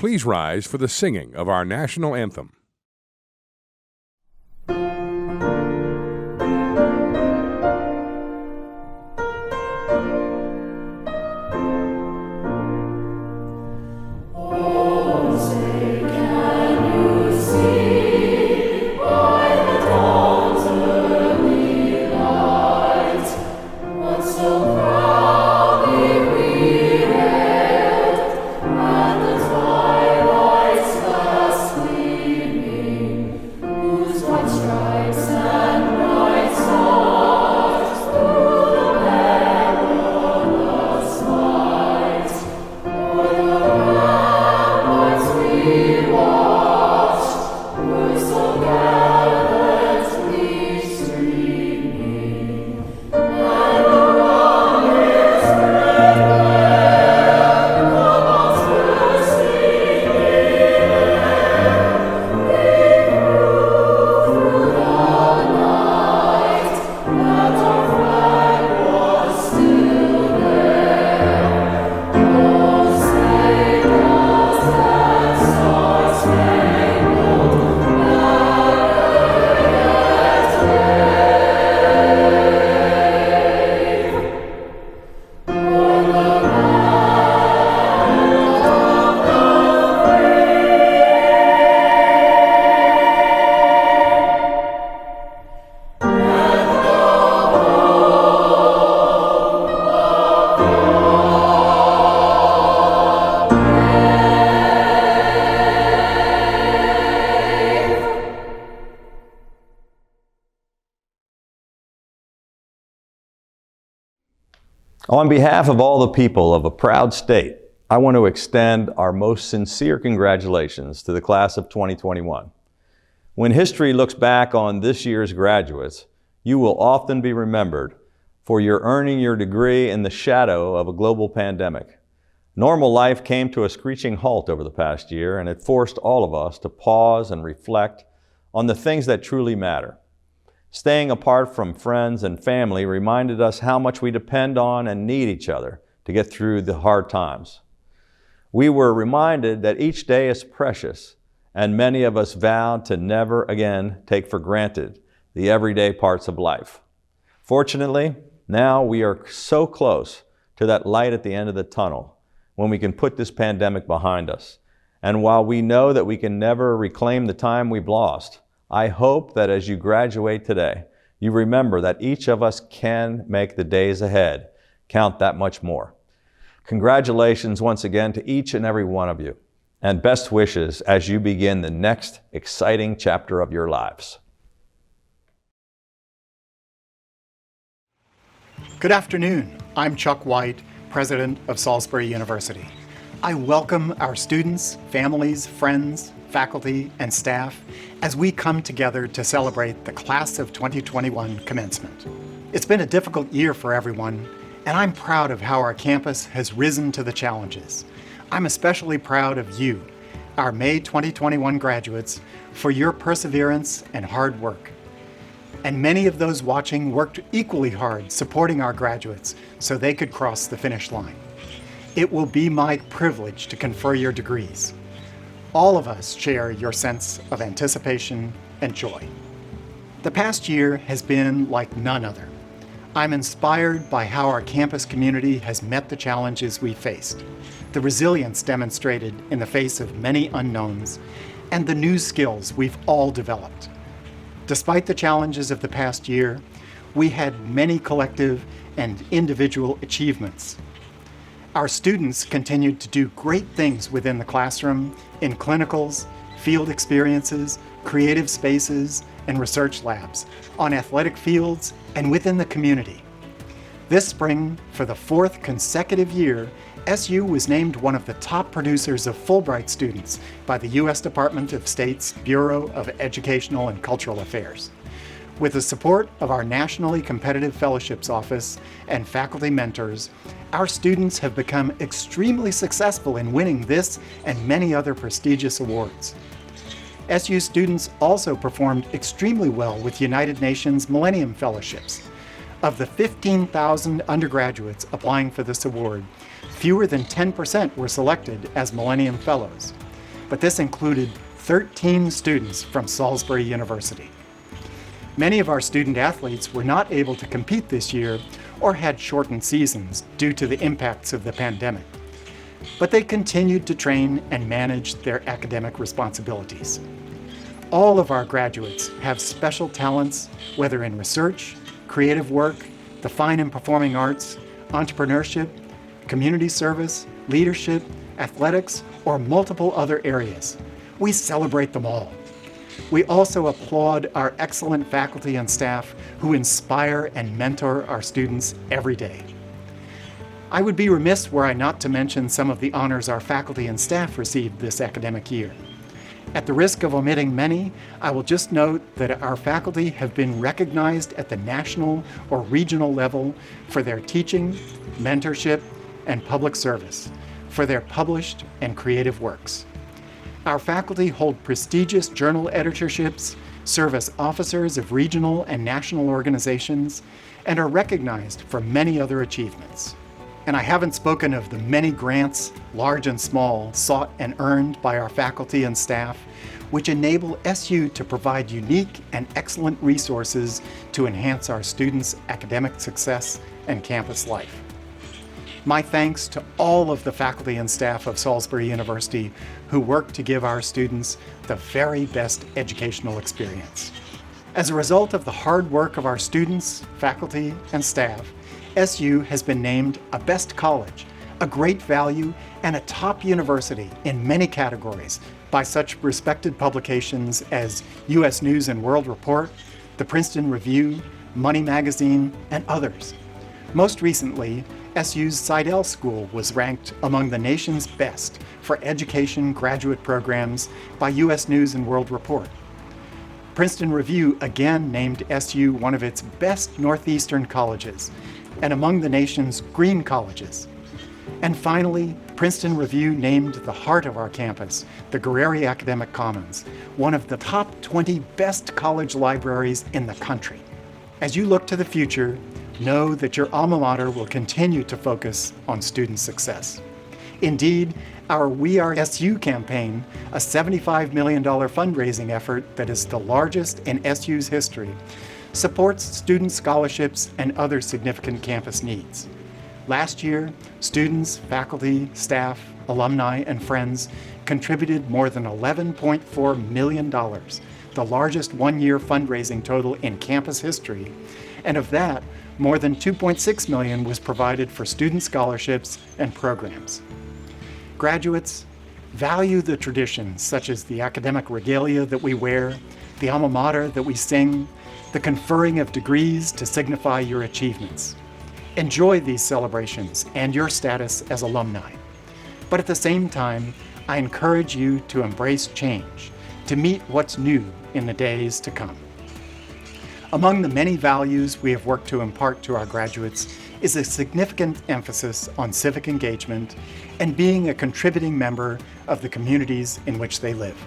Please rise for the singing of our national anthem. On behalf of all the people of a proud state, I want to extend our most sincere congratulations to the class of 2021. When history looks back on this year's graduates, you will often be remembered for your earning your degree in the shadow of a global pandemic. Normal life came to a screeching halt over the past year, and it forced all of us to pause and reflect on the things that truly matter. Staying apart from friends and family reminded us how much we depend on and need each other to get through the hard times. We were reminded that each day is precious, and many of us vowed to never again take for granted the everyday parts of life. Fortunately, now we are so close to that light at the end of the tunnel when we can put this pandemic behind us. And while we know that we can never reclaim the time we've lost, I hope that as you graduate today, you remember that each of us can make the days ahead count that much more. Congratulations once again to each and every one of you, and best wishes as you begin the next exciting chapter of your lives. Good afternoon. I'm Chuck White, President of Salisbury University. I welcome our students, families, friends, faculty, and staff as we come together to celebrate the Class of 2021 commencement. It's been a difficult year for everyone, and I'm proud of how our campus has risen to the challenges. I'm especially proud of you, our May 2021 graduates, for your perseverance and hard work. And many of those watching worked equally hard supporting our graduates so they could cross the finish line. It will be my privilege to confer your degrees. All of us share your sense of anticipation and joy. The past year has been like none other. I'm inspired by how our campus community has met the challenges we faced, the resilience demonstrated in the face of many unknowns, and the new skills we've all developed. Despite the challenges of the past year, we had many collective and individual achievements. Our students continued to do great things within the classroom, in clinicals, field experiences, creative spaces, and research labs, on athletic fields, and within the community. This spring, for the 4th consecutive year, SU was named one of the top producers of Fulbright students by the U.S. Department of State's Bureau of Educational and Cultural Affairs. With the support of our Nationally Competitive Fellowships Office and faculty mentors, our students have become extremely successful in winning this and many other prestigious awards. SU students also performed extremely well with United Nations Millennium Fellowships. Of the 15,000 undergraduates applying for this award, fewer than 10% were selected as Millennium Fellows. but this included 13 students from Salisbury University. Many of our student athletes were not able to compete this year or had shortened seasons due to the impacts of the pandemic, but they continued to train and manage their academic responsibilities. All of our graduates have special talents, whether in research, creative work, the fine and performing arts, entrepreneurship, community service, leadership, athletics, or multiple other areas. We celebrate them all. We also applaud our excellent faculty and staff who inspire and mentor our students every day. I would be remiss were I not to mention some of the honors our faculty and staff received this academic year. At the risk of omitting many, I will just note that our faculty have been recognized at the national or regional level for their teaching, mentorship, and public service, for their published and creative works. Our faculty hold prestigious journal editorships, serve as officers of regional and national organizations, and are recognized for many other achievements. And I haven't spoken of the many grants, large and small, sought and earned by our faculty and staff, which enable SU to provide unique and excellent resources to enhance our students' academic success and campus life. My thanks to all of the faculty and staff of Salisbury University who work to give our students the very best educational experience. As a result of the hard work of our students, faculty, and staff, SU has been named a best college, a great value, and a top university in many categories by such respected publications as U.S. News and World Report, the Princeton Review, Money Magazine, and others. Most recently, SU's Seidel School was ranked among the nation's best for education graduate programs by U.S. News and World Report. Princeton Review again named SU one of its best Northeastern colleges and among the nation's green colleges. And finally, Princeton Review named the heart of our campus, the Guerreri Academic Commons, one of the top 20 best college libraries in the country. As you look to the future, know that your alma mater will continue to focus on student success. Indeed, our We Are SU campaign, a $75 million fundraising effort that is the largest in SU's history, supports student scholarships and other significant campus needs. Last year, students, faculty, staff, alumni, and friends contributed more than $11.4 million, the largest one-year fundraising total in campus history, and of that, more than $2.6 million was provided for student scholarships and programs. Graduates, value the traditions such as the academic regalia that we wear, the alma mater that we sing, the conferring of degrees to signify your achievements. Enjoy these celebrations and your status as alumni. But at the same time, I encourage you to embrace change, to meet what's new in the days to come. Among the many values we have worked to impart to our graduates is a significant emphasis on civic engagement and being a contributing member of the communities in which they live.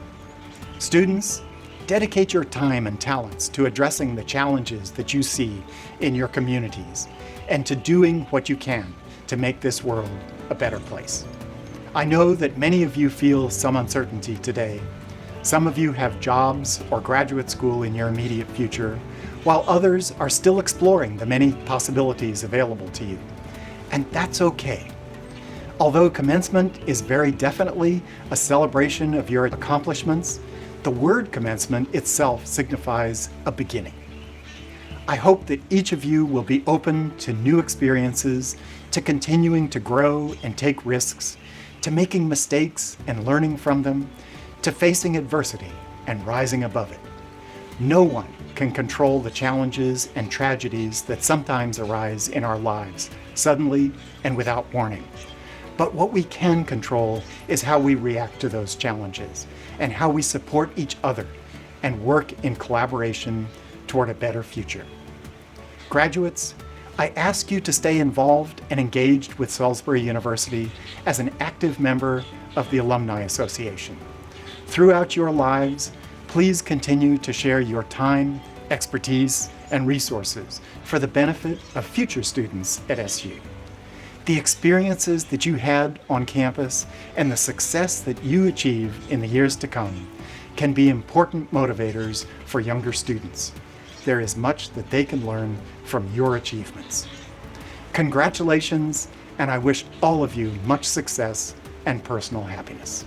Students, dedicate your time and talents to addressing the challenges that you see in your communities and to doing what you can to make this world a better place. I know that many of you feel some uncertainty today. Some of you have jobs or graduate school in your immediate future, while others are still exploring the many possibilities available to you. And that's okay. Although commencement is very definitely a celebration of your accomplishments, the word commencement itself signifies a beginning. I hope that each of you will be open to new experiences, to continuing to grow and take risks, to making mistakes and learning from them, to facing adversity and rising above it. No one can control the challenges and tragedies that sometimes arise in our lives, suddenly and without warning. But what we can control is how we react to those challenges and how we support each other and work in collaboration toward a better future. Graduates, I ask you to stay involved and engaged with Salisbury University as an active member of the Alumni Association. Throughout your lives, please continue to share your time, expertise, and resources for the benefit of future students at SU. The experiences that you had on campus and the success that you achieve in the years to come can be important motivators for younger students. There is much that they can learn from your achievements. Congratulations, and I wish all of you much success and personal happiness.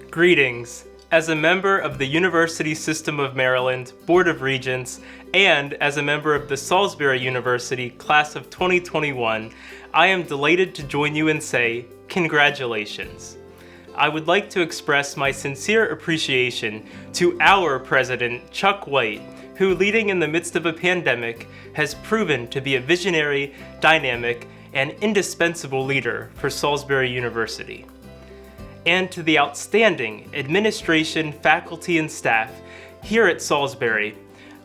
Greetings. As a member of the University System of Maryland Board of Regents and as a member of the Salisbury University Class of 2021, I am delighted to join you and say congratulations. I would like to express my sincere appreciation to our President, Chuck White, who, leading in the midst of a pandemic, has proven to be a visionary, dynamic, and indispensable leader for Salisbury University. And to the outstanding administration, faculty, and staff here at Salisbury,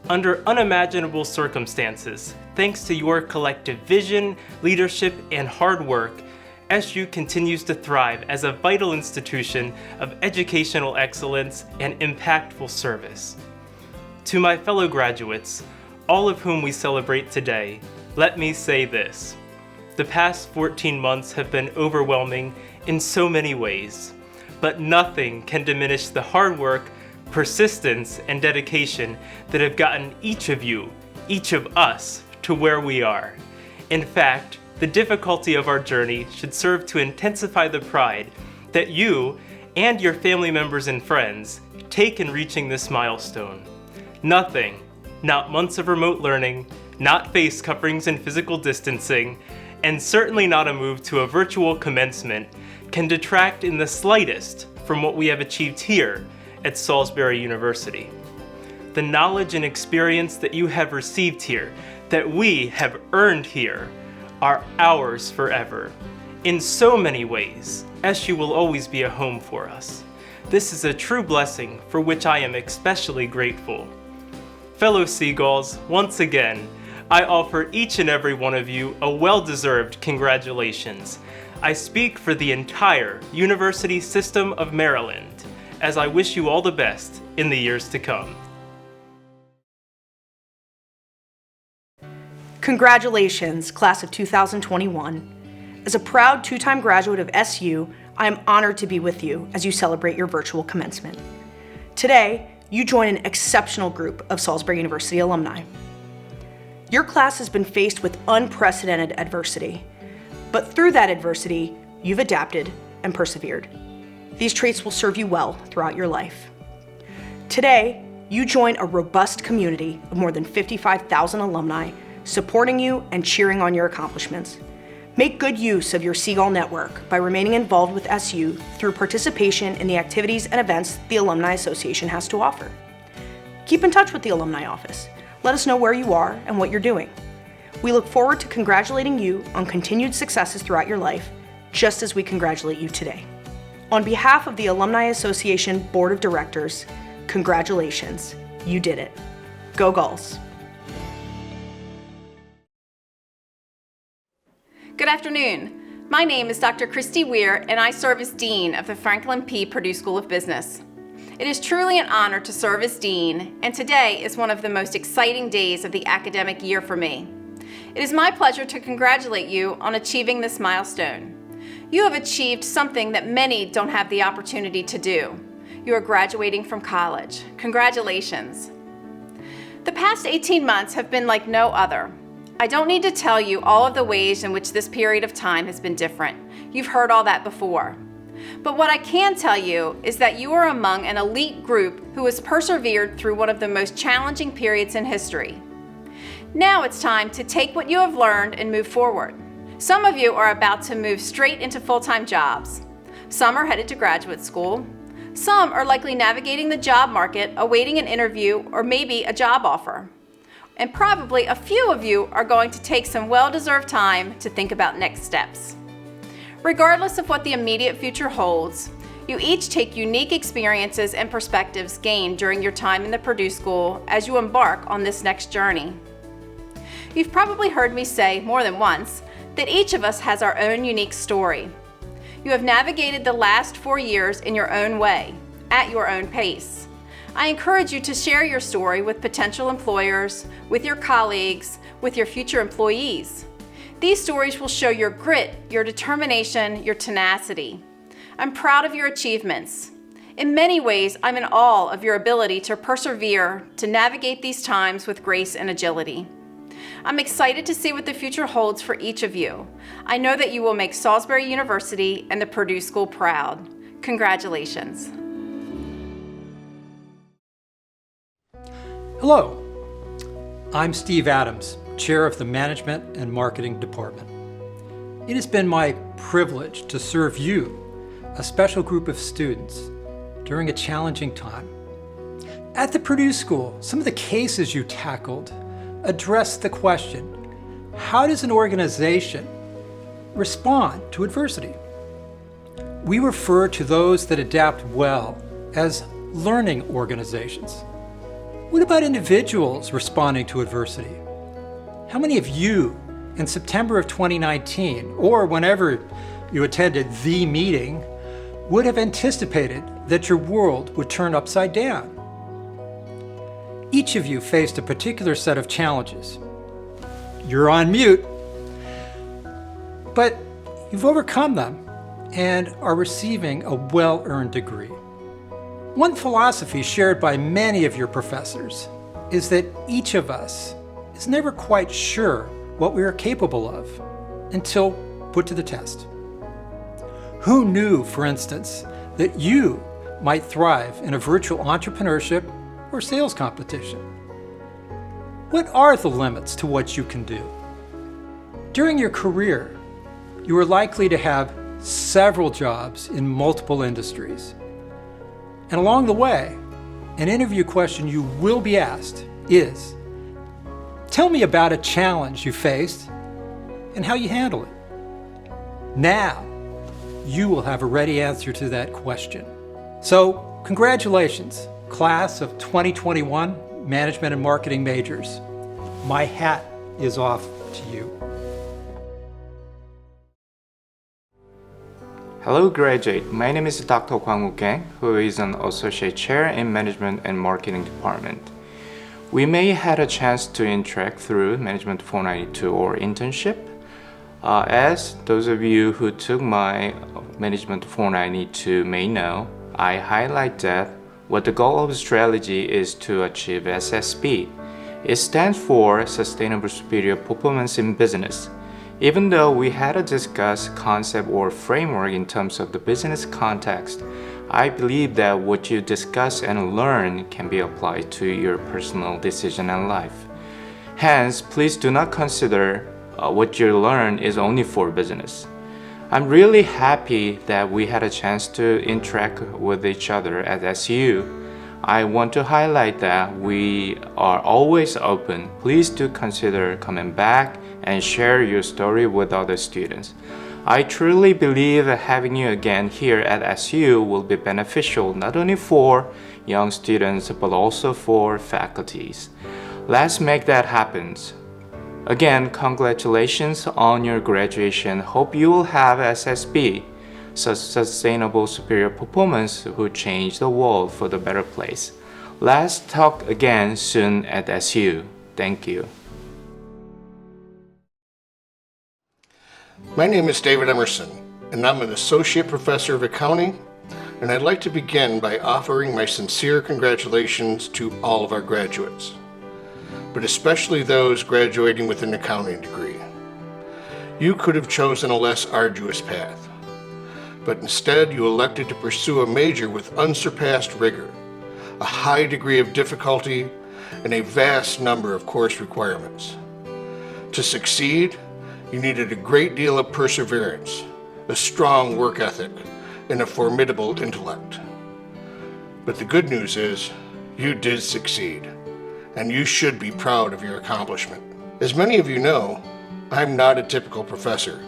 under unimaginable circumstances, thanks to your collective vision, leadership, and hard work, SU continues to thrive as a vital institution of educational excellence and impactful service. To my fellow graduates, all of whom we celebrate today, let me say this. The past 14 months have been overwhelming in so many ways, but nothing can diminish the hard work, persistence, and dedication that have gotten each of you, each of us, to where we are. In fact, the difficulty of our journey should serve to intensify the pride that you and your family members and friends take in reaching this milestone. Nothing, not months of remote learning, not face coverings and physical distancing, and certainly not a move to a virtual commencement, can detract in the slightest from what we have achieved here at Salisbury University. The knowledge and experience that you have received here, that we have earned here, are ours forever. In so many ways, SU will always be a home for us. This is a true blessing for which I am especially grateful. Fellow Seagulls, once again, I offer each and every one of you a well-deserved congratulations. I speak for the entire University System of Maryland as I wish you all the best in the years to come. Congratulations, class of 2021. As a proud two-time graduate of SU, I am honored to be with you as you celebrate your virtual commencement. Today, you join an exceptional group of Salisbury University alumni. Your class has been faced with unprecedented adversity, but through that adversity, you've adapted and persevered. These traits will serve you well throughout your life. Today, you join a robust community of more than 55,000 alumni supporting you and cheering on your accomplishments. Make good use of your Seagull network by remaining involved with SU through participation in the activities and events the Alumni Association has to offer. Keep in touch with the Alumni Office. Let us know where you are and what you're doing. We look forward to congratulating you on continued successes throughout your life, just as we congratulate you today. On behalf of the Alumni Association Board of Directors, congratulations, you did it. Go Gulls! Good afternoon. My name is Dr. Christy Weir, and I serve as Dean of the Franklin P. Purdue School of Business. It is truly an honor to serve as Dean, and today is one of the most exciting days of the academic year for me. It is my pleasure to congratulate you on achieving this milestone. You have achieved something that many don't have the opportunity to do. You are graduating from college. Congratulations. The past 18 months have been like no other. I don't need to tell you all of the ways in which this period of time has been different. You've heard all that before. But what I can tell you is that you are among an elite group who has persevered through one of the most challenging periods in history. Now it's time to take what you have learned and move forward. Some of you are about to move straight into full-time jobs. Some are headed to graduate school. Some are likely navigating the job market, awaiting an interview or maybe a job offer. And probably a few of you are going to take some well-deserved time to think about next steps. Regardless of what the immediate future holds, you each take unique experiences and perspectives gained during your time in the Purdue School as you embark on this next journey. You've probably heard me say more than once that each of us has our own unique story. You have navigated the last 4 years in your own way, at your own pace. I encourage you to share your story with potential employers, with your colleagues, with your future employees. These stories will show your grit, your determination, your tenacity. I'm proud of your achievements. In many ways, I'm in awe of your ability to persevere, to navigate these times with grace and agility. I'm excited to see what the future holds for each of you. I know that you will make Salisbury University and the Purdue School proud. Congratulations. Hello, I'm Steve Adams, Chair of the Management and Marketing Department. It has been my privilege to serve you, a special group of students, during a challenging time. At the Purdue School, some of the cases you tackled address the question, how does an organization respond to adversity? We refer to those that adapt well as learning organizations. What about individuals responding to adversity? How many of you in September of 2019, or whenever you attended the meeting, would have anticipated that your world would turn upside down? Each of you faced a particular set of challenges. You're on mute, but you've overcome them and are receiving a well-earned degree. One philosophy shared by many of your professors is that each of us is never quite sure what we are capable of until put to the test. Who knew, for instance, that you might thrive in a virtual entrepreneurship or sales competition? What are the limits to what you can do? During your career, you are likely to have several jobs in multiple industries. And along the way, an interview question you will be asked is, tell me about a challenge you faced and how you handle it. Now, you will have a ready answer to that question. So, congratulations, class of 2021 Management and Marketing majors. My hat is off to you. Hello graduate, my name is Dr. Kwang-Woo Kang, who is an Associate Chair in Management and Marketing Department. We may had a chance to interact through Management 492 or internship. As those of you who took my Management 492 may know, I highlight that what the goal of strategy is to achieve SSB. It stands for Sustainable Superior Performance in Business. Even though we had to discuss concept or framework in terms of the business context, I believe that what you discuss and learn can be applied to your personal decision and life. Hence, please do not consider what you learn is only for business. I'm really happy that we had a chance to interact with each other at SU. I want to highlight that we are always open. Please do consider coming back and share your story with other students. I truly believe that having you again here at SU will be beneficial not only for young students but also for faculties. Let's make that happen. Again, congratulations on your graduation. Hope you will have SSB, Sustainable Superior Performance, who change the world for the better place. Let's talk again soon at SU. Thank you. My name is David Emerson, and I'm an Associate Professor of Accounting, and I'd like to begin by offering my sincere congratulations to all of our graduates, but especially those graduating with an accounting degree. You could have chosen a less arduous path, but instead you elected to pursue a major with unsurpassed rigor, a high degree of difficulty, and a vast number of course requirements. To succeed, you needed a great deal of perseverance, a strong work ethic, and a formidable intellect. But the good news is, you did succeed, and you should be proud of your accomplishment. As many of you know, I'm not a typical professor.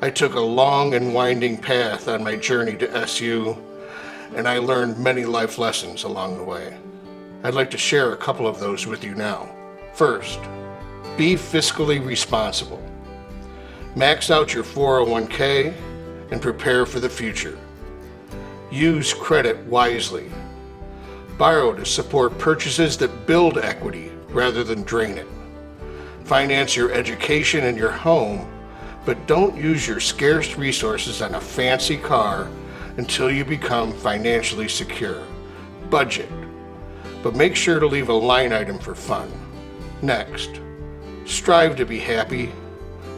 I took a long and winding path on my journey to SU, and I learned many life lessons along the way. I'd like to share a couple of those with you now. First, be fiscally responsible. Max out your 401k and prepare for the future. Use credit wisely. Borrow to support purchases that build equity rather than drain it. Finance your education and your home, but don't use your scarce resources on a fancy car until you become financially secure. Budget, but make sure to leave a line item for fun. Next, strive to be happy,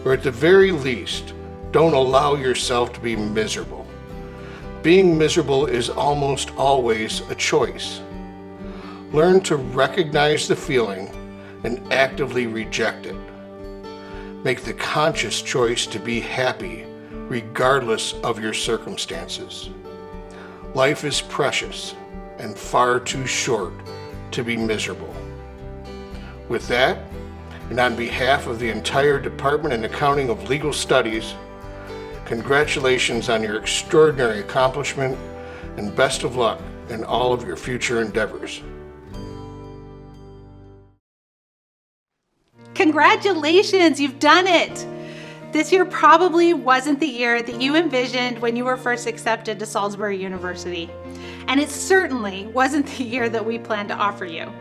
or at the very least, don't allow yourself to be miserable. Being miserable is almost always a choice. Learn to recognize the feeling and actively reject it. Make the conscious choice to be happy regardless of your circumstances. Life is precious and far too short to be miserable. With that, and on behalf of the entire Department in Accounting of Legal Studies, congratulations on your extraordinary accomplishment and best of luck in all of your future endeavors. Congratulations, you've done it! This year probably wasn't the year that you envisioned when you were first accepted to Salisbury University. And it certainly wasn't the year that we planned to offer you.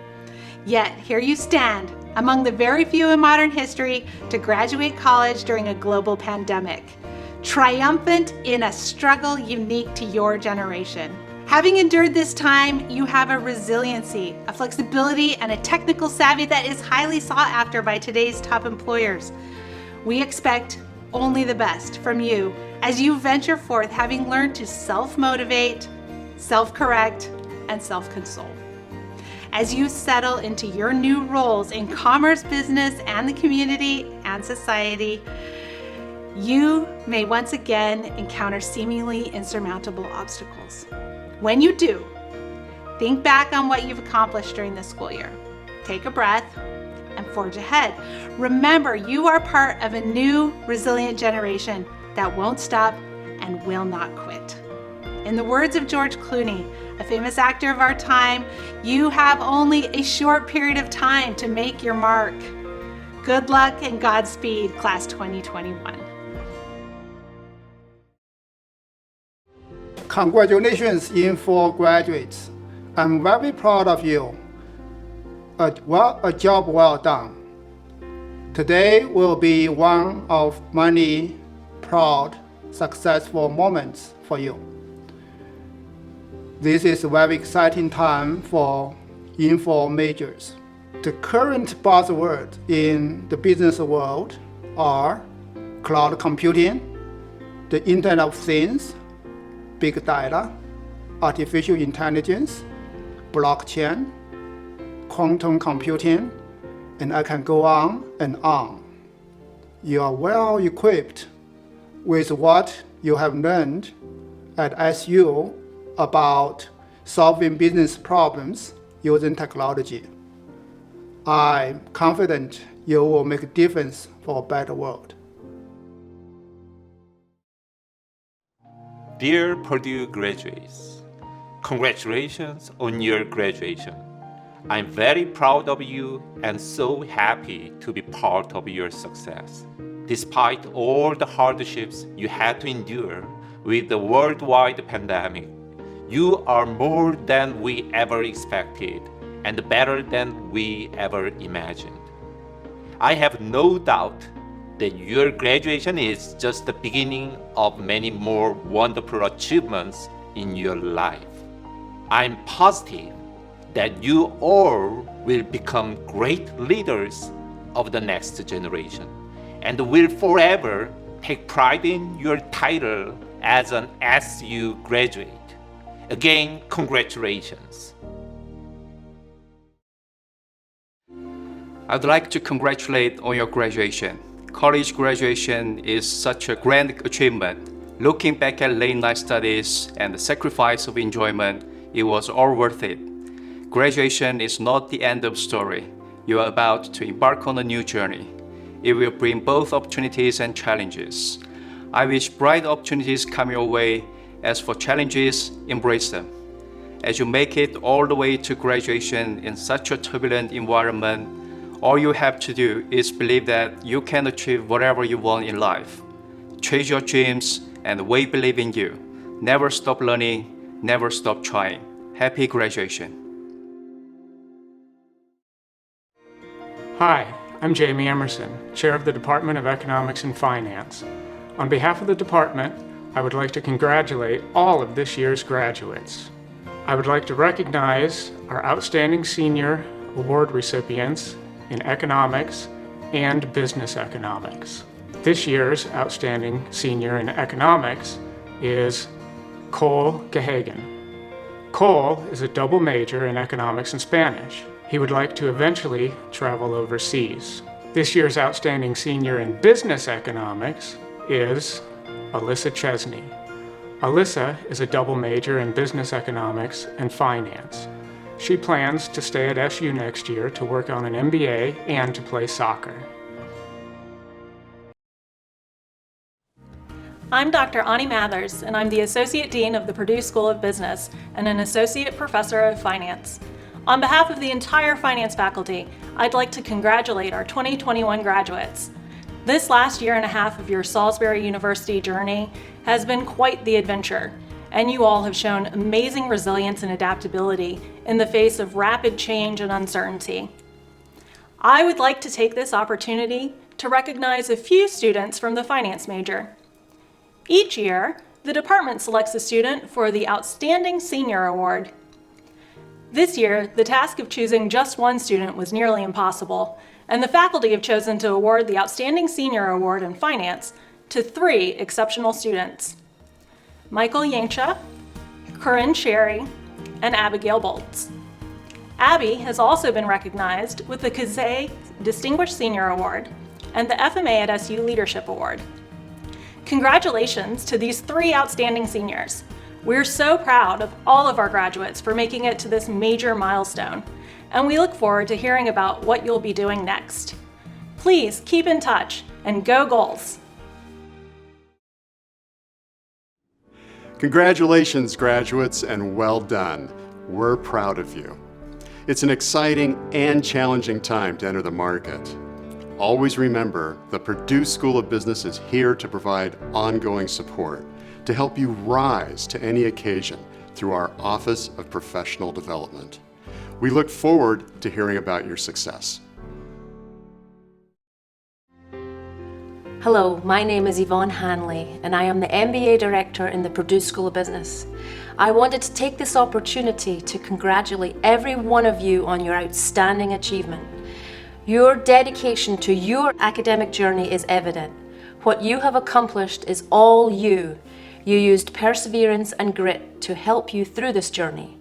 Yet, here you stand, among the very few in modern history to graduate college during a global pandemic, triumphant in a struggle unique to your generation. Having endured this time, you have a resiliency, a flexibility, and a technical savvy that is highly sought after by today's top employers. We expect only the best from you as you venture forth, having learned to self-motivate, self-correct, and self-console. As you settle into your new roles in commerce, business, and the community and society, you may once again encounter seemingly insurmountable obstacles. When you do, think back on what you've accomplished during this school year. Take a breath and forge ahead. Remember, you are part of a new, resilient generation that won't stop and will not quit. In the words of George Clooney, a famous actor of our time, you have only a short period of time to make your mark. Good luck and Godspeed, Class 2021. Congratulations, Info graduates. I'm very proud of you. A job well done. Today will be one of many proud, successful moments for you. This is a very exciting time for Info majors. The current buzzwords in the business world are cloud computing, the Internet of Things, big data, artificial intelligence, blockchain, quantum computing, and I can go on and on. You are well equipped with what you have learned at SU about solving business problems using technology. I'm confident you will make a difference for a better world. Dear Purdue graduates, congratulations on your graduation. I'm very proud of you and so happy to be part of your success. Despite all the hardships you had to endure with the worldwide pandemic, you are more than we ever expected and better than we ever imagined. I have no doubt that your graduation is just the beginning of many more wonderful achievements in your life. I'm positive that you all will become great leaders of the next generation and will forever take pride in your title as an SU graduate. Again, congratulations. I'd like to congratulate on your graduation. College graduation is such a grand achievement. Looking back at late night studies and the sacrifice of enjoyment, it was all worth it. Graduation is not the end of the story. You are about to embark on a new journey. It will bring both opportunities and challenges. I wish bright opportunities come your way. As for challenges, embrace them. As you make it all the way to graduation in such a turbulent environment, all you have to do is believe that you can achieve whatever you want in life. Chase your dreams and we believe in you. Never stop learning, never stop trying. Happy graduation. Hi, I'm Jamie Emerson, Chair of the Department of Economics and Finance. On behalf of the department, I would like to congratulate all of this year's graduates. I would like to recognize our outstanding senior award recipients in economics and business economics. This year's outstanding senior in economics is Cole Gahagan. Cole is a double major in economics and Spanish. He would like to eventually travel overseas. This year's outstanding senior in business economics is Alyssa Chesney. Alyssa is a double major in business economics and finance. She plans to stay at SU next year to work on an MBA and to play soccer. I'm Dr. Ani Mathers, and I'm the Associate Dean of the Purdue School of Business and an Associate Professor of Finance. On behalf of the entire finance faculty, I'd like to congratulate our 2021 graduates. This last year and a half of your Salisbury University journey has been quite the adventure, and you all have shown amazing resilience and adaptability in the face of rapid change and uncertainty. I would like to take this opportunity to recognize a few students from the finance major. Each year, the department selects a student for the Outstanding Senior Award. This year, the task of choosing just one student was nearly impossible, and the faculty have chosen to award the Outstanding Senior Award in Finance to 3 exceptional students: Michael Yancha, Corinne Sherry, and Abigail Boltz. Abby has also been recognized with the Kazay Distinguished Senior Award and the FMA at SU Leadership Award. Congratulations to these 3 outstanding seniors. We're so proud of all of our graduates for making it to this major milestone, and we look forward to hearing about what you'll be doing next. Please keep in touch and go Goals! Congratulations, graduates, and well done. We're proud of you. It's an exciting and challenging time to enter the market. Always remember, the Purdue School of Business is here to provide ongoing support to help you rise to any occasion through our Office of Professional Development. We look forward to hearing about your success. Hello, my name is Yvonne Hanley, and I am the MBA Director in the Purdue School of Business. I wanted to take this opportunity to congratulate every one of you on your outstanding achievement. Your dedication to your academic journey is evident. What you have accomplished is all you. You used perseverance and grit to help you through this journey.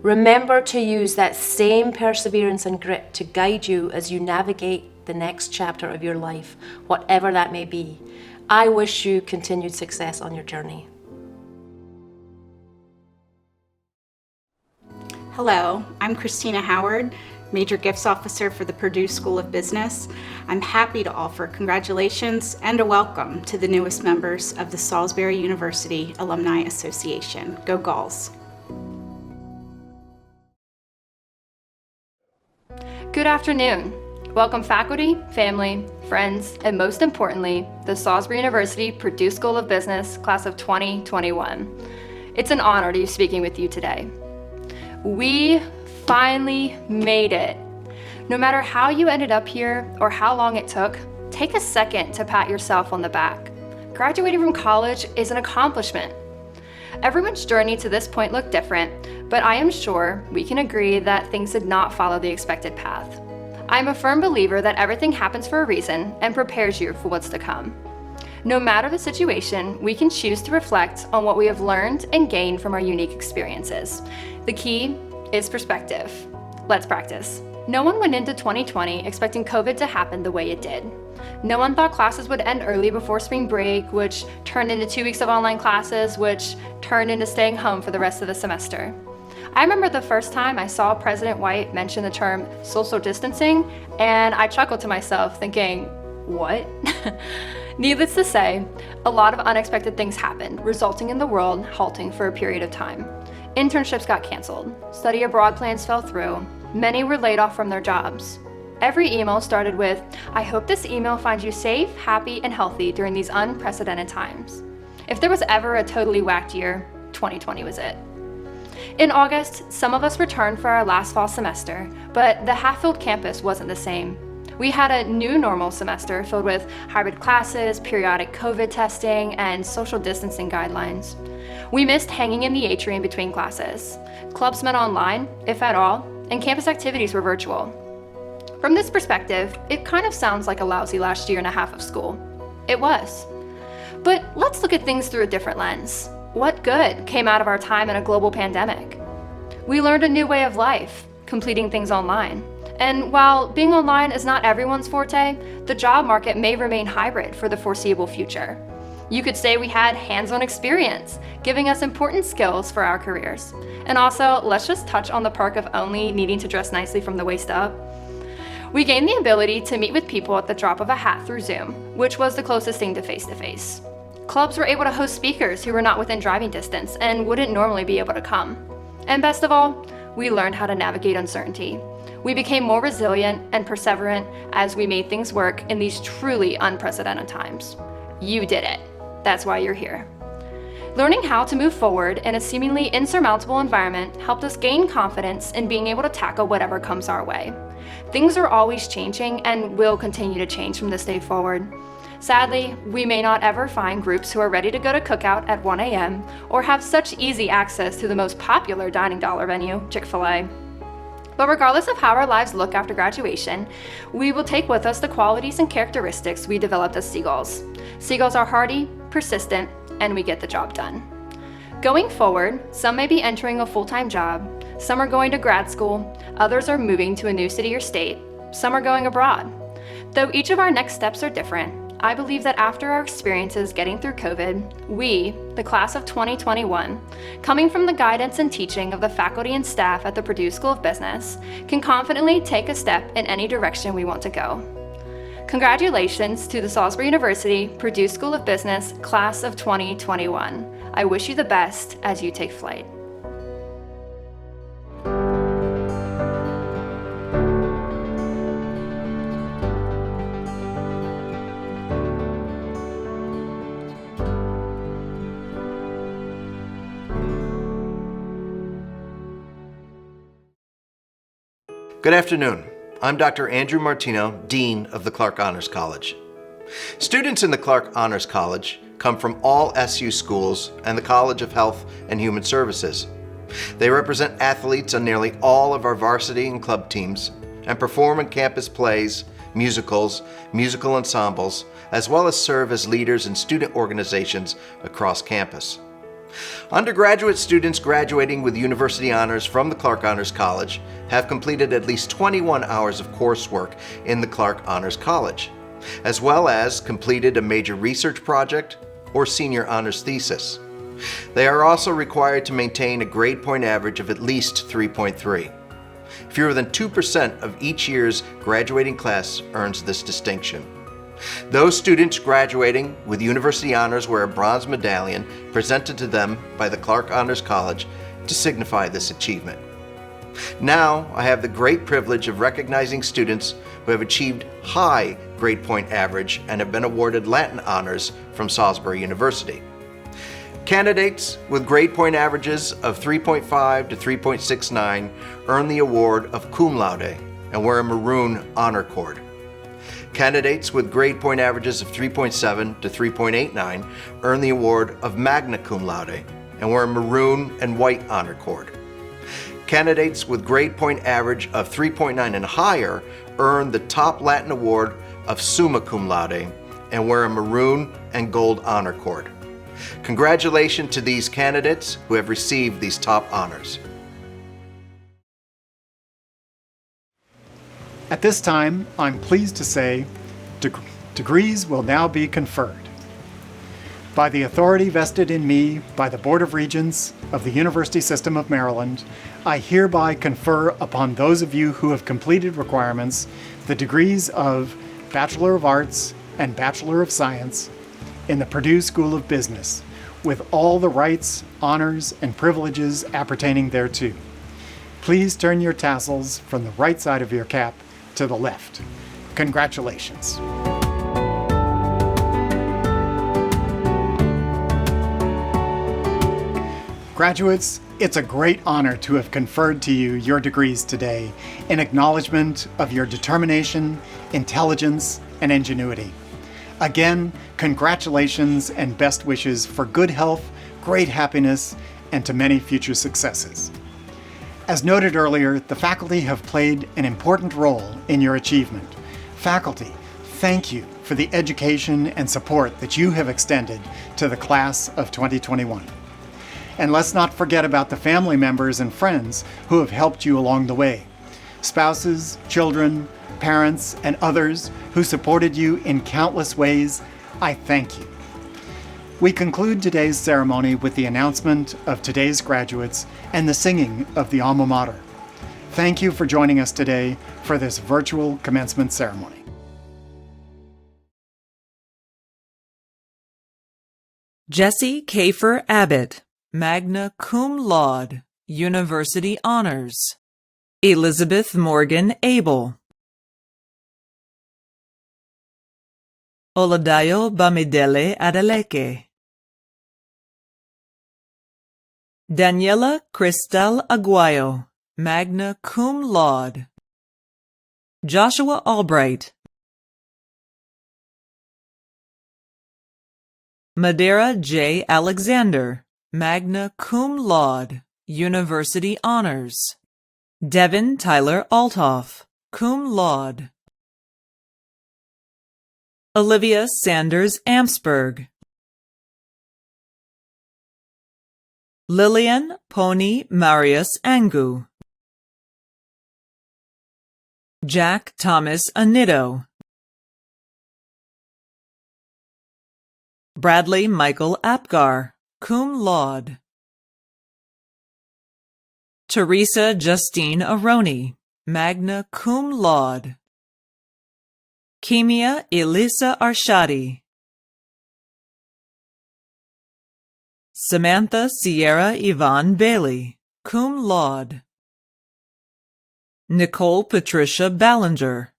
Remember to use that same perseverance and grit to guide you as you navigate the next chapter of your life, whatever that may be. I wish you continued success on your journey. Hello, I'm Christina Howard, Major Gifts Officer for the Purdue School of Business. I'm happy to offer congratulations and a welcome to the newest members of the Salisbury University Alumni Association. Go Gulls! Good afternoon. Welcome faculty, family, friends, and most importantly, the Salisbury University Purdue School of Business Class of 2021. It's an honor to be speaking with you today. We finally made it. No matter how you ended up here or how long it took, take a second to pat yourself on the back. Graduating from college is an accomplishment. Everyone's journey to this point looked different, but I am sure we can agree that things did not follow the expected path. I'm a firm believer that everything happens for a reason and prepares you for what's to come. No matter the situation, we can choose to reflect on what we have learned and gained from our unique experiences. The key is perspective. Let's practice. No one went into 2020 expecting COVID to happen the way it did. No one thought classes would end early before spring break, which turned into 2 weeks of online classes, which turned into staying home for the rest of the semester. I remember the first time I saw President White mention the term social distancing, and I chuckled to myself thinking, what? Needless to say, a lot of unexpected things happened, resulting in the world halting for a period of time. Internships got canceled, study abroad plans fell through, many were laid off from their jobs. Every email started with, I hope this email finds you safe, happy, and healthy during these unprecedented times. If there was ever a totally whacked year, 2020 was it. In August, some of us returned for our last fall semester, but the half-filled campus wasn't the same. We had a new normal semester filled with hybrid classes, periodic COVID testing, and social distancing guidelines. We missed hanging in the atrium between classes. Clubs met online, if at all, and campus activities were virtual. From this perspective, it kind of sounds like a lousy last year and a half of school. It was. But let's look at things through a different lens. What good came out of our time in a global pandemic? We learned a new way of life, completing things online. And while being online is not everyone's forte, the job market may remain hybrid for the foreseeable future. You could say we had hands-on experience, giving us important skills for our careers. And also, let's just touch on the perk of only needing to dress nicely from the waist up. We gained the ability to meet with people at the drop of a hat through Zoom, which was the closest thing to face-to-face. Clubs were able to host speakers who were not within driving distance and wouldn't normally be able to come. And best of all, we learned how to navigate uncertainty. We became more resilient and perseverant as we made things work in these truly unprecedented times. You did it. That's why you're here. Learning how to move forward in a seemingly insurmountable environment helped us gain confidence in being able to tackle whatever comes our way. Things are always changing and will continue to change from this day forward. Sadly, we may not ever find groups who are ready to go to cookout at 1 a.m. or have such easy access to the most popular dining dollar venue, Chick-fil-A. But regardless of how our lives look after graduation, we will take with us the qualities and characteristics we developed as Seagulls. Seagulls are hardy, persistent, and we get the job done. Going forward, some may be entering a full-time job, some are going to grad school, others are moving to a new city or state, some are going abroad. Though each of our next steps are different, I believe that after our experiences getting through COVID, we, the class of 2021, coming from the guidance and teaching of the faculty and staff at the Purdue School of Business, can confidently take a step in any direction we want to go. Congratulations to the Salisbury University Purdue School of Business class of 2021. I wish you the best as you take flight. Good afternoon. I'm Dr. Andrew Martino, Dean of the Clark Honors College. Students in the Clark Honors College come from all SU schools and the College of Health and Human Services. They represent athletes on nearly all of our varsity and club teams and perform in campus plays, musicals, musical ensembles, as well as serve as leaders in student organizations across campus. Undergraduate students graduating with university honors from the Clark Honors College have completed at least 21 hours of coursework in the Clark Honors College, as well as completed a major research project or senior honors thesis. They are also required to maintain a grade point average of at least 3.3. Fewer than 2% of each year's graduating class earns this distinction. Those students graduating with university honors wear a bronze medallion presented to them by the Clark Honors College to signify this achievement. Now, I have the great privilege of recognizing students who have achieved high grade point average and have been awarded Latin honors from Salisbury University. Candidates with grade point averages of 3.5 to 3.69 earn the award of cum laude and wear a maroon honor cord. Candidates with grade point averages of 3.7 to 3.89 earn the award of magna cum laude and wear a maroon and white honor cord. Candidates with grade point average of 3.9 and higher earn the top Latin award of summa cum laude and wear a maroon and gold honor cord. Congratulations to these candidates who have received these top honors. At this time, I'm pleased to say degrees will now be conferred. By the authority vested in me by the Board of Regents of the University System of Maryland, I hereby confer upon those of you who have completed requirements the degrees of Bachelor of Arts and Bachelor of Science in the Purdue School of Business, with all the rights, honors, and privileges appertaining thereto. Please turn your tassels from the right side of your cap to the left. Congratulations. Graduates, It's a great honor to have conferred to you your degrees today in acknowledgement of your determination, intelligence, and ingenuity. Again, congratulations and best wishes for good health, great happiness, and to many future successes. As noted earlier, the faculty have played an important role in your achievement. Faculty, thank you for the education and support that you have extended to the class of 2021. And let's not forget about the family members and friends who have helped you along the way. Spouses, children, parents, and others who supported you in countless ways, I thank you. We conclude today's ceremony with the announcement of today's graduates and the singing of the alma mater. Thank you for joining us today for this virtual commencement ceremony. Jesse Kafer Abbott, magna cum laude, University Honors. Elizabeth Morgan Abel. Oladayo Bamidele Adeleke. Daniela Cristal Aguayo, magna cum laude. Joshua Albright. Madeira J. Alexander, magna cum laude, University Honors. Devin Tyler Althoff, cum laude. Olivia Sanders Amsberg. Lillian Pony Marius Angu. Jack Thomas Anido. Bradley Michael Apgar, cum laude. Teresa Justine Aroni, magna cum laude. Kimia Elisa Arshadi. Samantha Sierra Yvonne Bailey, cum laude. Nicole Patricia Ballinger.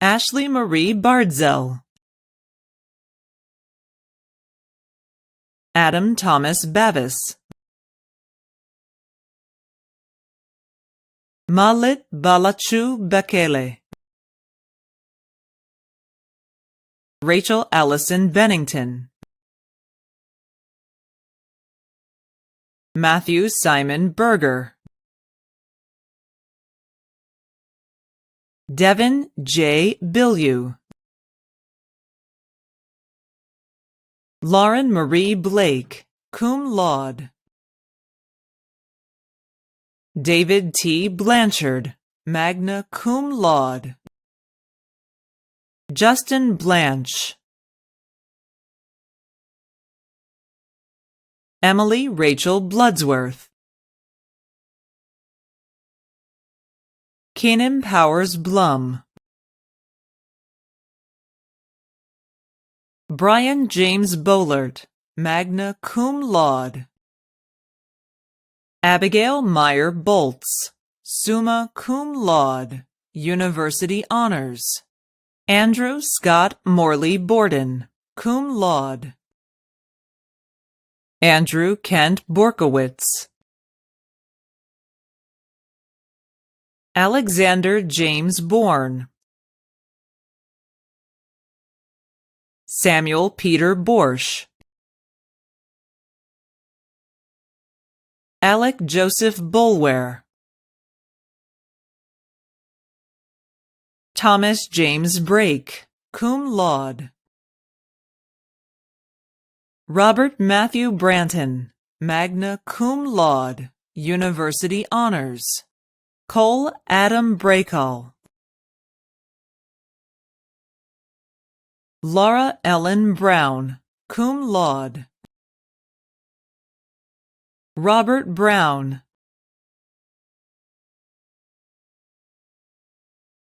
Ashley Marie Bardzel. Adam Thomas Bavis. Malit Balachu Bekele. Rachel Allison Bennington. Matthew Simon Berger. Devin J. Bilyeu. Lauren Marie Blake, cum laude. David T. Blanchard, magna cum laude. Justin Blanche. Emily Rachel Bloodsworth. Keenan Powers Blum. Brian James Bollert, magna cum laude. Abigail Meyer Boltz, summa cum laude, University Honors. Andrew Scott Morley Borden, cum laude. Andrew Kent Borkowitz. Alexander James Bourne. Samuel Peter Borsch. Alec Joseph Bulware. Thomas James Brake, cum laude. Robert Matthew Branton, magna cum laude, University Honors. Cole Adam Brakall. Laura Ellen Brown, cum laude. Robert Brown.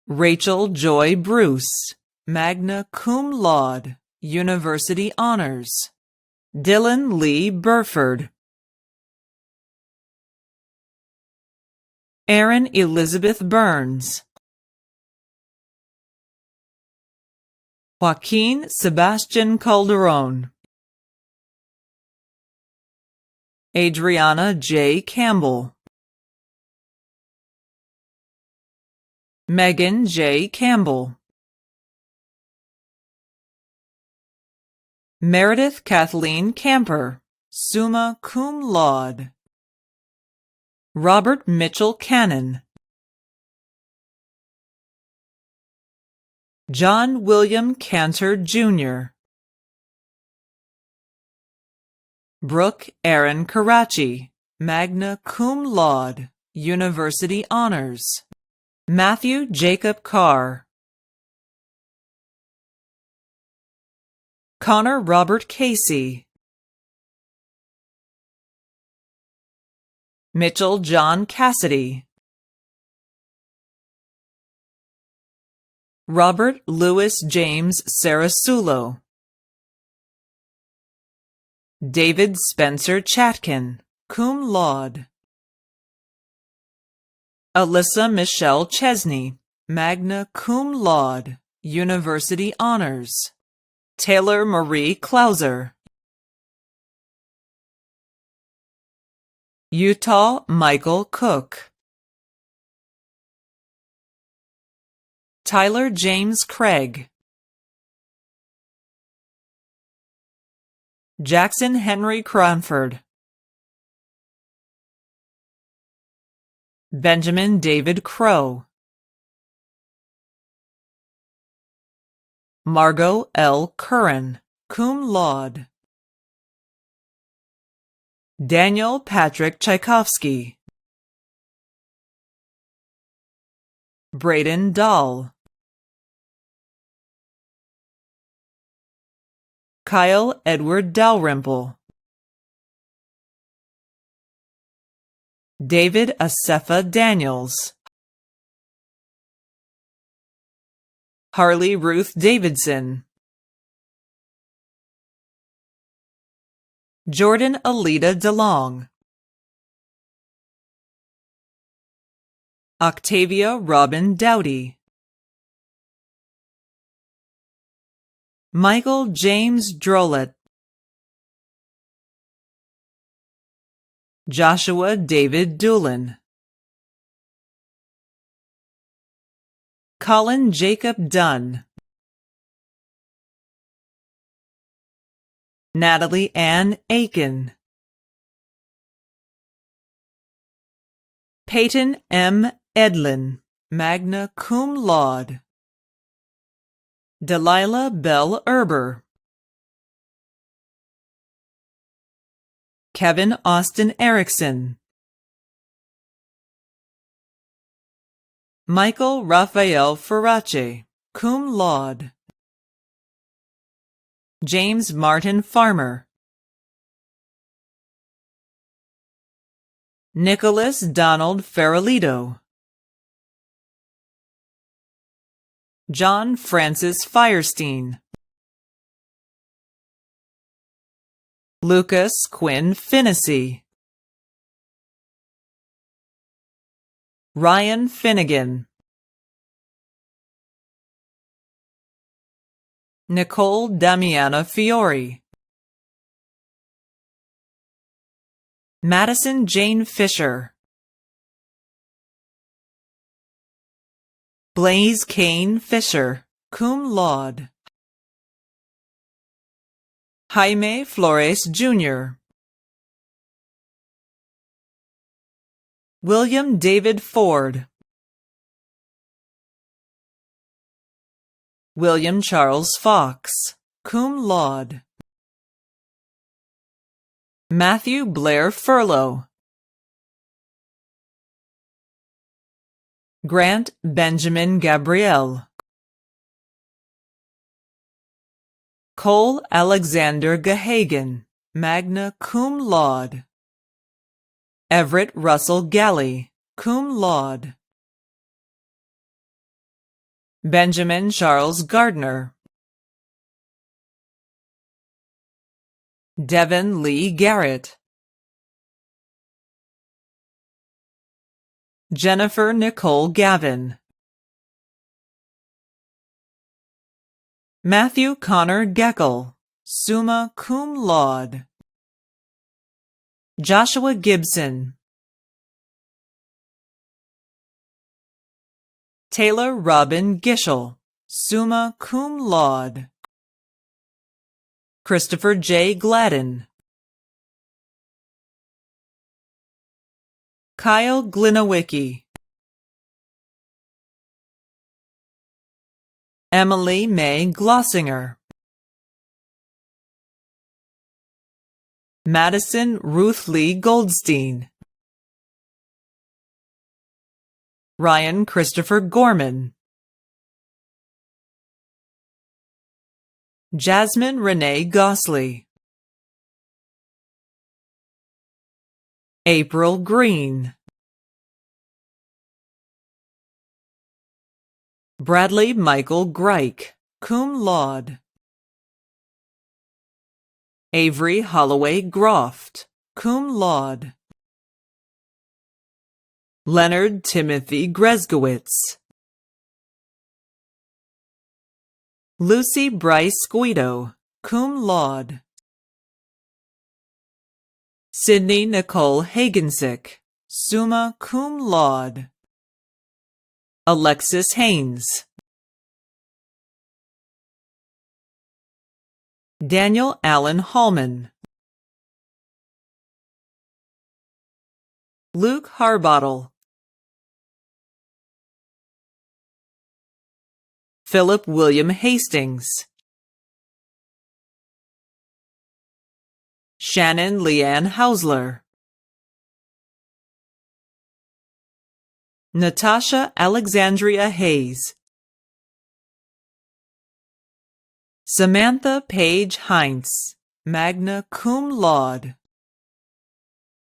Rachel Joy Bruce, magna cum laude, University Honors. Dylan Lee Burford. Erin Elizabeth Burns. Joaquin Sebastian Calderon. Adriana J. Campbell, Megan J. Campbell, Meredith Kathleen Camper, summa cum laude. Robert Mitchell Cannon, John William Cantor, Jr., Brooke Aaron Karachi, magna cum laude, University Honors. Matthew Jacob Carr, Connor Robert Casey, Mitchell John Cassidy, Robert Louis James Sarasulo, David Spencer Chatkin, cum laude. Alyssa Michelle Chesney, magna cum laude, University Honors. Taylor Marie Clauser, Utah Michael Cook, Tyler James Craig, Jackson Henry Cranford, Benjamin David Crow, Margot L. Curran, cum laude. Daniel Patrick Tchaikovsky, Braden Dahl, Kyle Edward Dalrymple, David Asefa Daniels, Harley Ruth Davidson, Jordan Alita DeLong, Octavia Robin Dowdy, Michael James Drolet, Joshua David Doolin, Colin Jacob Dunn, Natalie Ann Aiken, Peyton M. Edlin, magna cum laude. Delilah Bell Erber, Kevin Austin Erickson, Michael Raphael Farace, cum laude. James Martin Farmer, Nicholas Donald Farolito, John Francis Firestein, Lucas Quinn Finnessy, Ryan Finnegan, Nicole Damiana Fiore, Madison Jane Fisher, Blaze Kane Fisher, cum laude. Jaime Flores Jr., William David Ford, William Charles Fox, cum laude. Matthew Blair Furlow, Grant Benjamin Gabriel, Cole Alexander Gahagan, magna cum laude. Everett Russell Galley, cum laude. Benjamin Charles Gardner, Devin Lee Garrett, Jennifer Nicole Gavin, Matthew Connor Geckel, summa cum laude. Joshua Gibson, Taylor Robin Gishel, summa cum laude. Christopher J. Gladden, Kyle Glinowicki, Emily May Glossinger, Madison Ruth Lee Goldstein, Ryan Christopher Gorman, Jasmine Renee Gosley, April Green, Bradley Michael Greik, cum laude. Avery Holloway Groft, cum laude. Leonard Timothy Grezgowitz, Lucy Bryce Guido, cum laude. Sydney Nicole Hagensick, summa cum laude. Alexis Haynes, Daniel Allen Hallman, Luke Harbottle, Philip William Hastings, Shannon Leanne Hausler, Natasha Alexandria Hayes, Samantha Page Heinz, magna cum laude.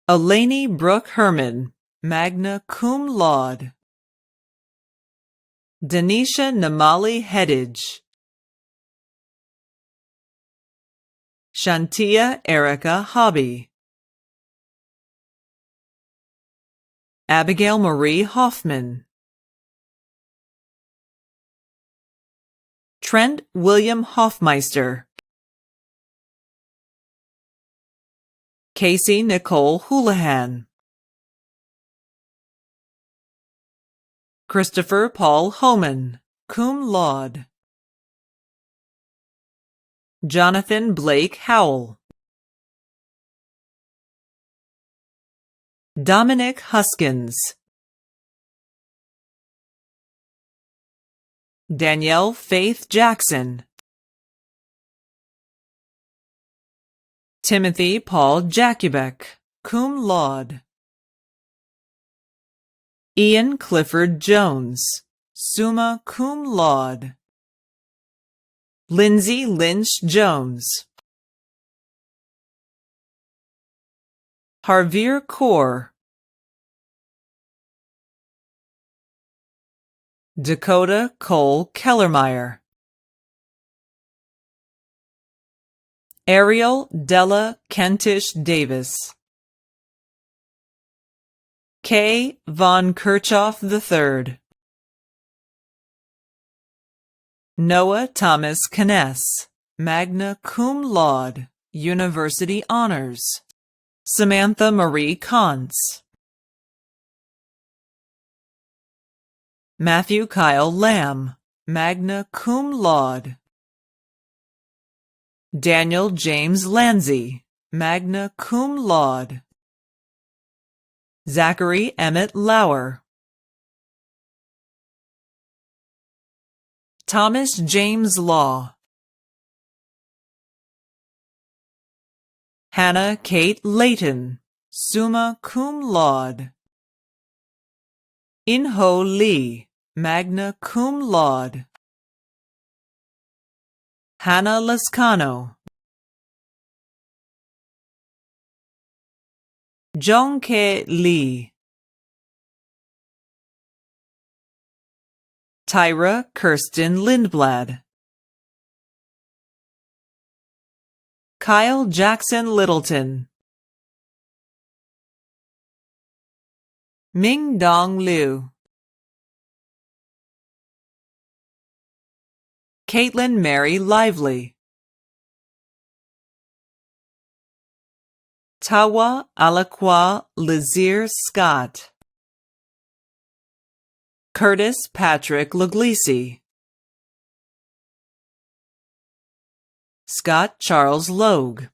Eleni Brooke Herman, magna cum laude. Denisha Namali Hedage, Shantia Erica Hobby, Abigail Marie Hoffman, Trent William Hoffmeister, Casey Nicole Houlihan, Christopher Paul Homan, cum laude. Jonathan Blake Howell, Dominic Huskins, Danielle Faith Jackson, Timothy Paul Jakubek, cum laude. Ian Clifford Jones, summa cum laude. Lindsay Lynch Jones, Harveer Kaur, Dakota Cole Kellermeyer, Ariel Della Kentish Davis, K. von Kirchhoff III, Noah Thomas Kness, magna cum laude, University Honors. Samantha Marie Kantz, Matthew Kyle Lamb, magna cum laude. Daniel James Lanzi, magna cum laude. Zachary Emmett Lauer, Thomas James Law, Hannah Kate Layton, summa cum laude. Inho Lee, magna cum laude. Hannah Lascano, Jongke Lee, Tyra Kirsten Lindblad, Kyle Jackson Littleton, Ming Dong Liu, Caitlin Mary Lively, Tawa Alaqua Lazier Scott. Curtis Patrick Luglisi. Scott Charles Logue.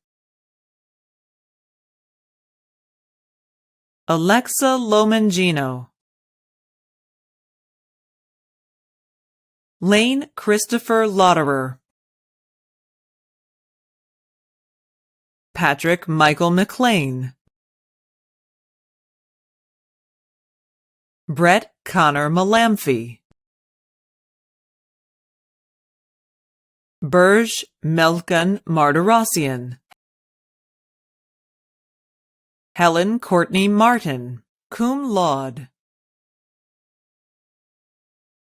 Alexa Lomangino. Lane Christopher Lauderer. Patrick Michael McLean. Brett Connor Malamphy. Burj Melkan Martirassian. Helen Courtney Martin, cum laude.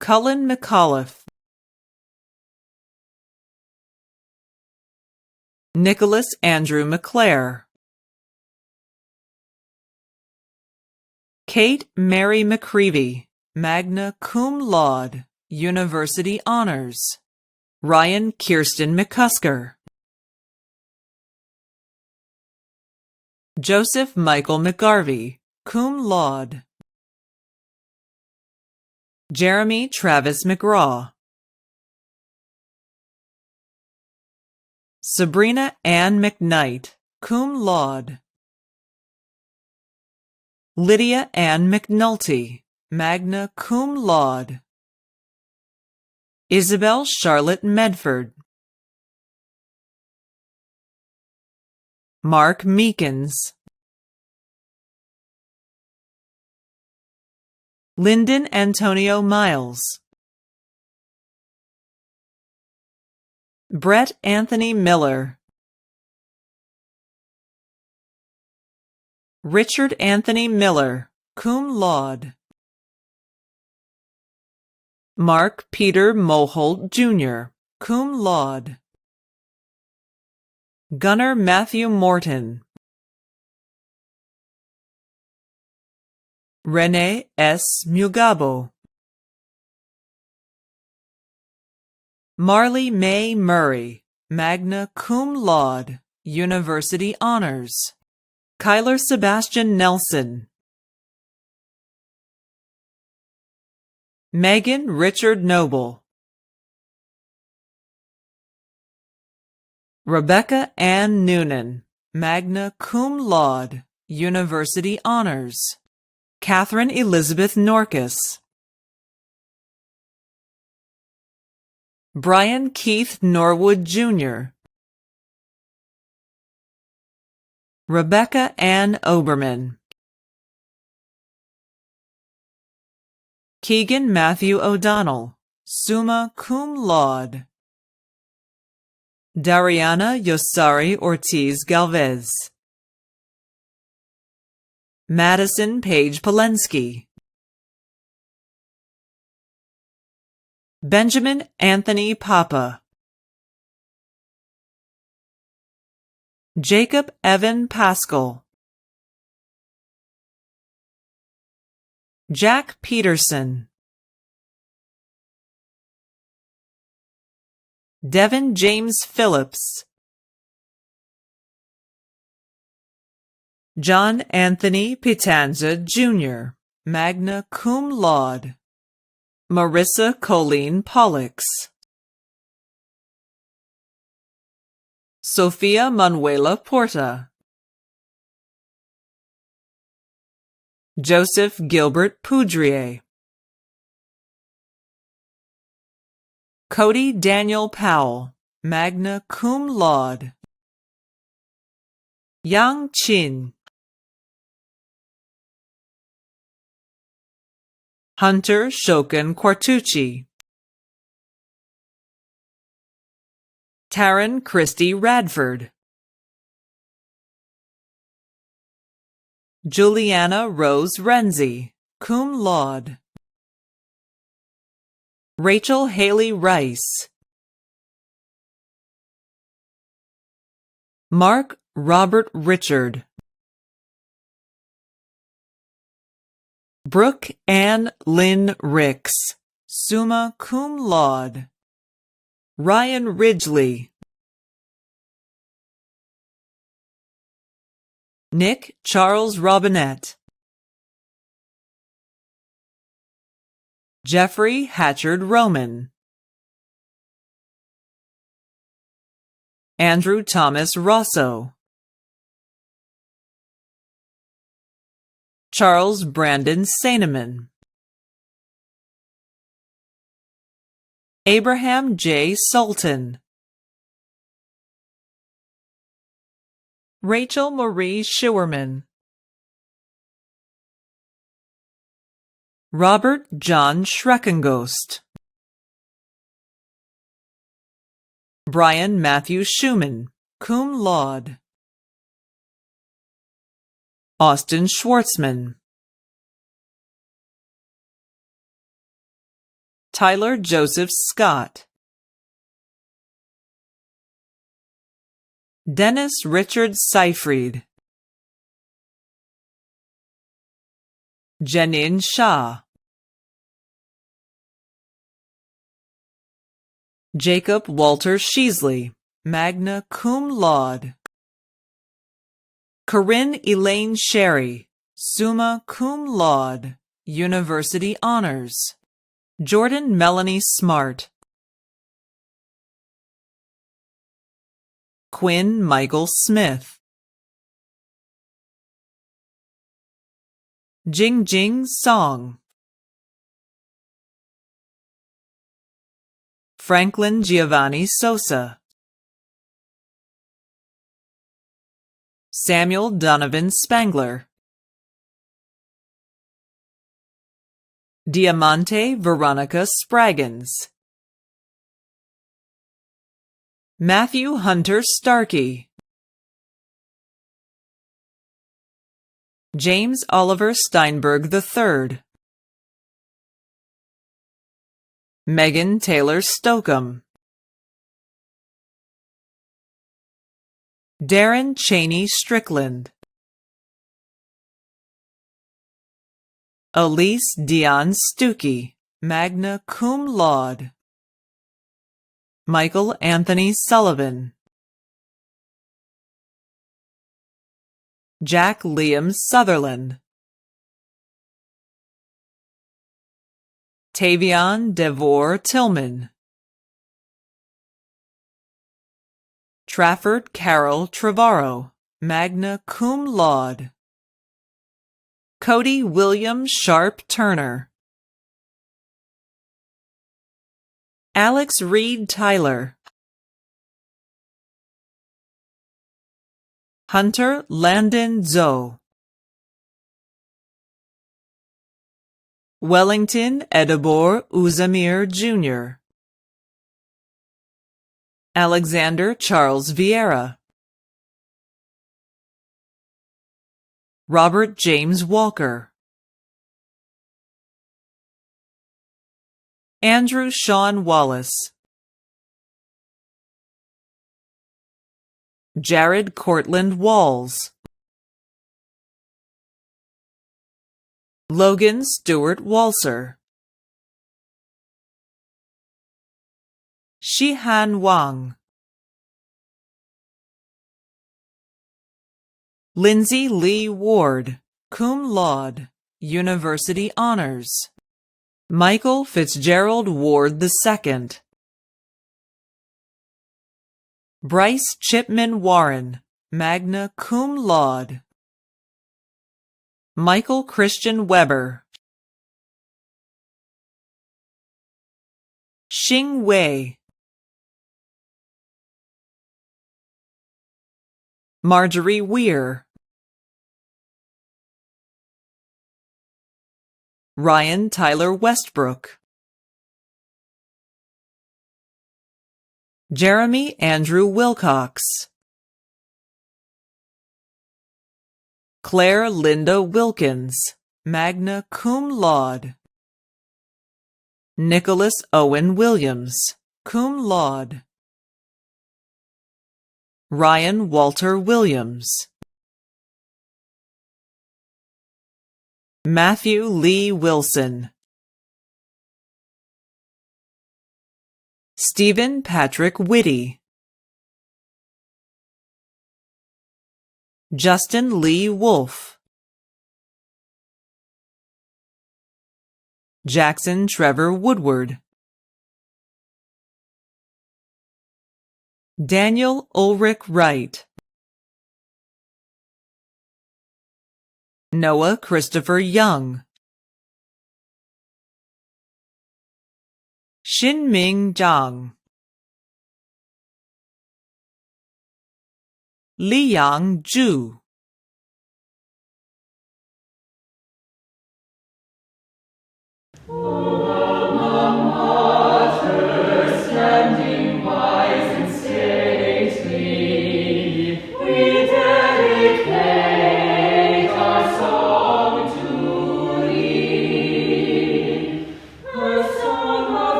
Cullen McAuliffe. Nicholas Andrew McClare. Kate Mary McCreevy, magna cum laude, University Honors. Ryan Kirsten McCusker. Joseph Michael McGarvey, cum laude. Jeremy Travis McGraw. Sabrina Ann McKnight, cum laude. Lydia Ann McNulty, magna cum laude. Isabel Charlotte Medford. Mark Meekins. Lyndon Antonio Miles. Brett Anthony Miller. Richard Anthony Miller, cum laude. Mark Peter Moholt, Jr., cum laude. Gunnar Matthew Morton. Renee S. Mugabo. Marley May Murray, magna cum laude, University Honors. Kyler Sebastian Nelson. Megan Richard Noble. Rebecca Ann Noonan, magna cum laude, University Honors. Catherine Elizabeth Norcus. Brian Keith Norwood, Jr. Rebecca Ann Oberman. Keegan Matthew O'Donnell, summa cum laude. Dariana Yosari Ortiz Galvez. Madison Page Polensky. Benjamin Anthony Papa. Jacob Evan Pascal. Jack Peterson. Devin James Phillips. John Anthony Pitanza, Jr., magna cum laude. Marissa Colleen Pollux. Sofia Manuela Porta. Joseph Gilbert Poudrier. Cody Daniel Powell, magna cum laude. Yang Qin. Hunter Shokin Quartucci. Taryn Christie Radford. Juliana Rose Renzi, cum laude. Rachel Haley Rice. Mark Robert Richard. Brooke Ann Lynn Ricks, summa cum laude. Ryan Ridgely. Nick Charles Robinette, Jeffrey Hatchard Roman, Andrew Thomas Rosso, Charles Brandon Saineman, Abraham J. Sultan, Rachel Marie Schiwerman, Robert John Schreckengost, Brian Matthew Schumann, cum laude, Austin Schwartzman, Tyler Joseph Scott, Dennis Richard Seyfried, Janine Shah, Jacob Walter Sheasley, magna cum laude, Corinne Elaine Sherry, summa cum laude, University Honors, Jordan Melanie Smart, Quinn Michael Smith, Jingjing Song, Franklin Giovanni Sosa, Samuel Donovan Spangler, Diamante Veronica Spraggins, Matthew Hunter Starkey, James Oliver Steinberg III, Megan Taylor Stokeham, Darren Cheney Strickland, Elise Dion Stuckey, magna cum laude, Michael Anthony Sullivan, Jack Liam Sutherland, Tavion Devore Tillman, Trafford Carroll Trevorrow, magna cum laude, Cody William Sharp Turner, Alex Reed Tyler, Hunter Landon Zoe, Wellington Edibor Uzamir Jr., Alexander Charles Vieira, Robert James Walker, Andrew Sean Wallace, Jared Cortland Walls, Logan Stewart Walser, Shihan Wang, Lindsay Lee Ward, cum laude, University Honors, Michael Fitzgerald Ward II, Bryce Chipman Warren, magna cum laude, Michael Christian Weber, Xing Wei, Marjorie Weir, Ryan Tyler Westbrook, Jeremy Andrew Wilcox, Claire Linda Wilkins, magna cum laude, Nicholas Owen Williams, cum laude, Ryan Walter Williams, Matthew Lee Wilson, Stephen Patrick Whitty, Justin Lee Wolf, Jackson Trevor Woodward, Daniel Ulrich Wright, Noah Christopher Young, Xinming Zhang, Liyang Zhu,